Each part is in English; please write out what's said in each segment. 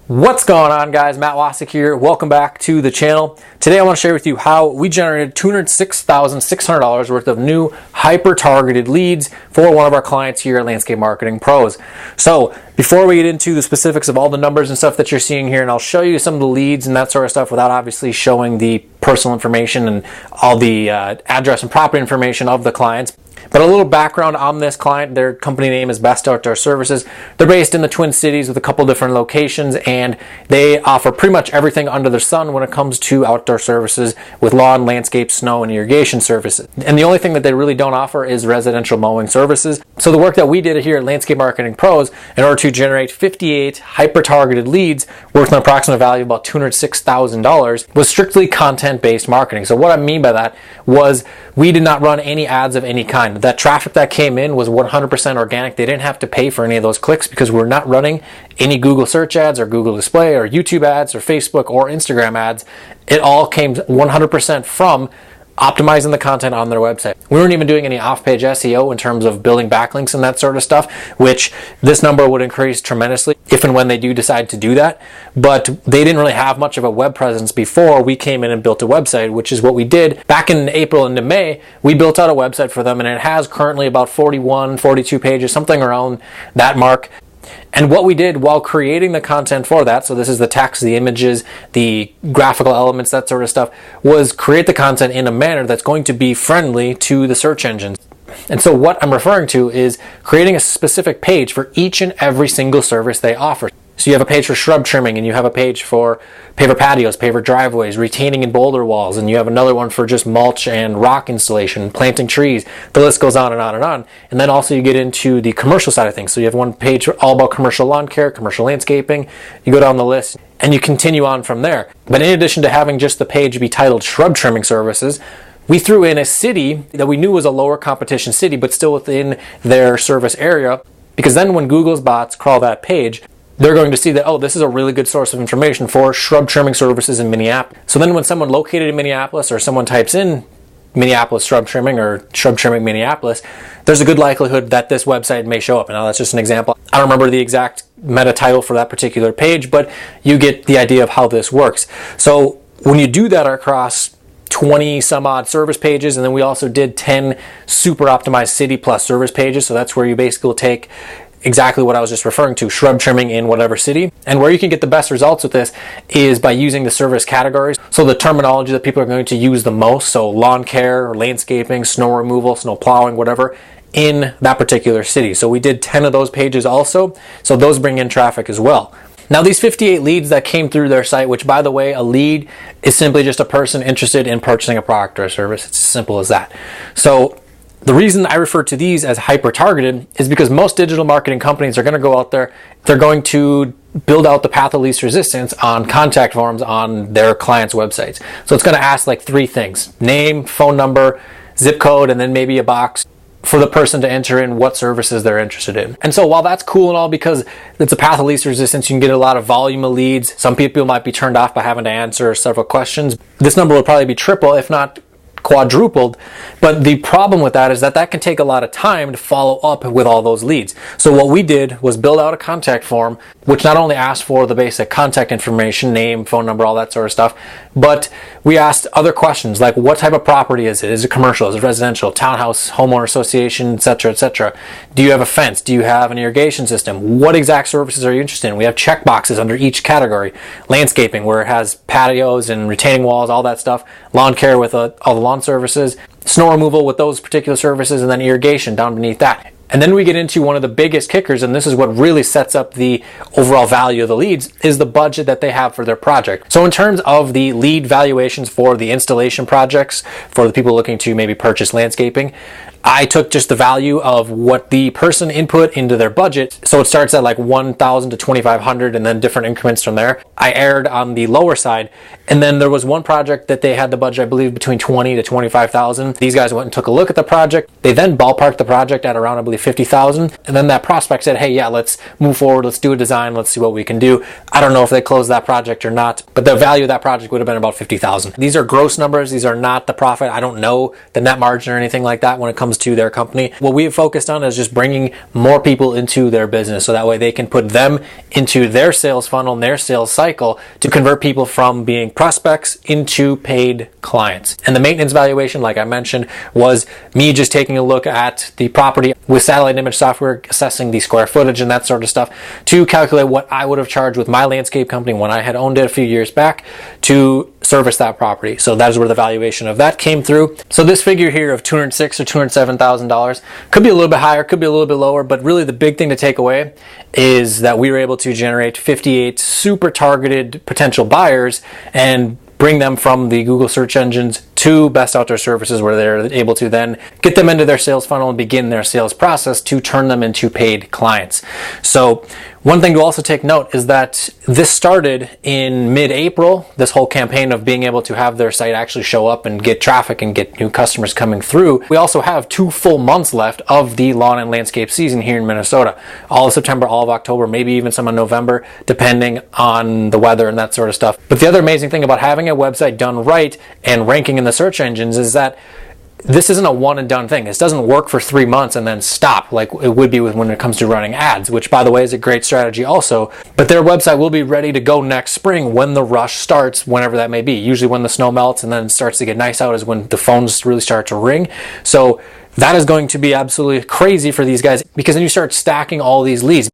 What's going on, guys? Matt Wacek here. Welcome back to the channel. Today I want to share with you how we generated $206,600 worth of new hyper-targeted leads for one of our clients here at Landscape Marketing Pros. So before we get into the specifics of all the numbers and stuff that you're seeing here, and I'll show you some of the leads and that sort of stuff without obviously showing the personal information and all the address and property information of the clients. But a little background on this client: their company name is Best Outdoor Services. They're based in the Twin Cities with a couple different locations, and they offer pretty much everything under the sun when it comes to outdoor services with lawn, landscape, snow, and irrigation services. And the only thing that they really don't offer is residential mowing services. So the work that we did here at Landscape Marketing Pros in order to generate 58 hyper-targeted leads worth an approximate value of about $206,000 was strictly content-based marketing. So what I mean by that was we did not run any ads of any kind. That traffic that came in was 100% organic. They didn't have to pay for any of those clicks because we're not running any Google search ads or Google display or YouTube ads or Facebook or Instagram ads. It all came 100% from optimizing the content on their website. We weren't even doing any off-page SEO in terms of building backlinks and that sort of stuff, which this number would increase tremendously if and when they do decide to do that. But they didn't really have much of a web presence before we came in and built a website, which is what we did back in April into May. We built out a website for them, and it has currently about 41, 42 pages, something around that mark. And what we did while creating the content for that, so this is the text, the images, the graphical elements, that sort of stuff, was create the content in a manner that's going to be friendly to the search engines. And so what I'm referring to is creating a specific page for each and every single service they offer. So you have a page for shrub trimming, and you have a page for paver patios, paver driveways, retaining and boulder walls, and you have another one for just mulch and rock installation, planting trees. The list goes on and on and on. And then also you get into the commercial side of things. So you have one page all about commercial lawn care, commercial landscaping. You go down the list and you continue on from there. But in addition to having just the page be titled shrub trimming services, we threw in a city that we knew was a lower competition city, but still within their service area, because then when Google's bots crawl that page, they're going to see that, oh, this is a really good source of information for shrub trimming services in Minneapolis. So then when someone located in Minneapolis, or someone types in Minneapolis shrub trimming or shrub trimming Minneapolis, there's a good likelihood that this website may show up. And now that's just an example. I don't remember the exact meta title for that particular page, but you get the idea of how this works. So when you do that across 20 some odd service pages, and then we also did 10 super optimized city plus service pages. So that's where you basically will take exactly what I was just referring to, shrub trimming in whatever city. And where you can get the best results with this is by using the service categories. So the terminology that people are going to use the most, so lawn care, or landscaping, snow removal, snow plowing, whatever, in that particular city. So we did 10 of those pages also, so those bring in traffic as well. Now these 58 leads that came through their site, which by the way, a lead is simply just a person interested in purchasing a product or a service. It's as simple as that. So the reason I refer to these as hyper-targeted is because most digital marketing companies are going to go out there, they're going to build out the path of least resistance on contact forms on their clients' websites. So it's going to ask like three things: name, phone number, zip code, and then maybe a box for the person to enter in what services they're interested in. And so while that's cool and all because it's a path of least resistance, you can get a lot of volume of leads. Some people might be turned off by having to answer several questions. This number will probably be triple, if not quadrupled. But the problem with that is that that can take a lot of time to follow up with all those leads. So what we did was build out a contact form, which not only asked for the basic contact information, name, phone number, all that sort of stuff, but we asked other questions like, what type of property is it? Is it commercial? Is it residential? Townhouse, homeowner association, etc., etc.? Do you have a fence? Do you have an irrigation system? What exact services are you interested in? We have check boxes under each category. Landscaping, where it has patios and retaining walls, all that stuff. Lawn care with all the lawn services. Snow removal with those particular services, and then irrigation down beneath that. And then we get into one of the biggest kickers, and this is what really sets up the overall value of the leads, is the budget that they have for their project. So in terms of the lead valuations for the installation projects, for the people looking to maybe purchase landscaping, I took just the value of what the person input into their budget. So it starts at like 1,000 to 2,500 and then different increments from there. I erred on the lower side. And then there was one project that they had the budget, I believe, between 20 to 25,000. These guys went and took a look at the project. They then ballparked the project at around, I believe, $50,000. And then that prospect said, hey, yeah, let's move forward. Let's do a design. Let's see what we can do. I don't know if they closed that project or not, but the value of that project would have been about $50,000. These are gross numbers. These are not the profit. I don't know the net margin or anything like that when it comes to their company. What we have focused on is just bringing more people into their business so that way they can put them into their sales funnel and their sales cycle to convert people from being prospects into paid clients. And the maintenance valuation, like I mentioned, was me just taking a look at the property with satellite image software, assessing the square footage and that sort of stuff to calculate what I would have charged with my landscape company when I had owned it a few years back to service that property. So that is where the valuation of that came through. So this figure here of $206,000 or $207,000 could be a little bit higher, could be a little bit lower, but really the big thing to take away is that we were able to generate 58 super targeted potential buyers and bring them from the Google search engines to Best Outdoor Services, where they're able to then get them into their sales funnel and begin their sales process to turn them into paid clients. So one thing to also take note is that this started in mid-April, this whole campaign of being able to have their site actually show up and get traffic and get new customers coming through. We also have 2 full months left of the lawn and landscape season here in Minnesota. All of September, all of October, maybe even some of November, depending on the weather and that sort of stuff. But the other amazing thing about having a website done right and ranking in the search engines is that this isn't a one and done thing. This doesn't work for 3 months and then stop like it would be when it comes to running ads, which by the way is a great strategy also. But their website will be ready to go next spring when the rush starts, whenever that may be. Usually when the snow melts and then it starts to get nice out is when the phones really start to ring. So that is going to be absolutely crazy for these guys, because then you start stacking all these leads.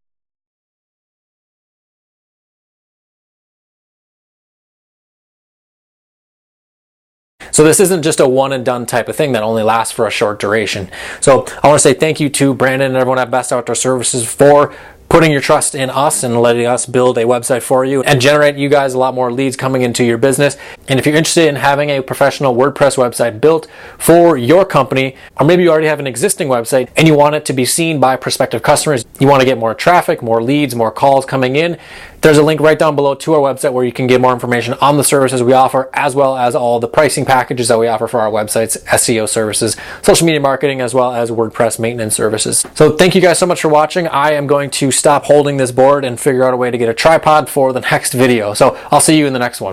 So this isn't just a one and done type of thing that only lasts for a short duration. So I want to say thank you to Brandon and everyone at Best Outdoor Services for putting your trust in us and letting us build a website for you and generate you guys a lot more leads coming into your business. And if you're interested in having a professional WordPress website built for your company, or maybe you already have an existing website and you want it to be seen by prospective customers, you want to get more traffic, more leads, more calls coming in, there's a link right down below to our website where you can get more information on the services we offer, as well as all the pricing packages that we offer for our websites, SEO services, social media marketing, as well as WordPress maintenance services. So thank you guys so much for watching. I am going to stop holding this board and figure out a way to get a tripod for the next video. So I'll see you in the next one.